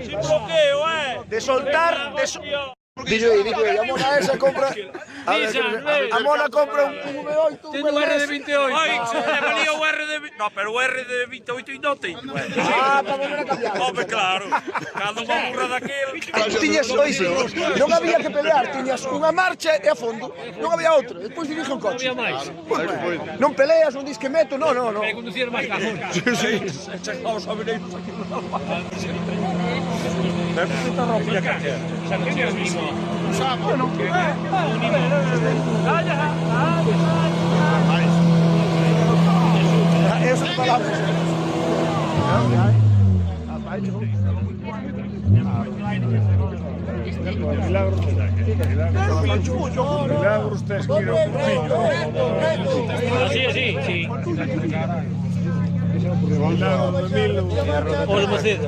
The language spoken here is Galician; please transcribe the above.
Sin bloqueo, De soltar, Digo, a Mona esa compra. A Mona compra un V8. Tiene un R de 28. Ai, se le valía o R de... No, pero o R de 28 e non ten. Para volver a cambiar. Home, claro. Cando unha burra daquel... Tiñas, oíse, non había que pelear, tiñas unha marcha e a fondo, non había outra, despois dirige un coche. Había máis. Non peleas, non dis que meto, non. Para conducir máis cajón. Sí. Vamos a ver isto aquí. Pero que está rompida que quer. Esas palabras. Milagros tes que ir ao Porriño. Sí. Milagros de Milo. O de Macedo.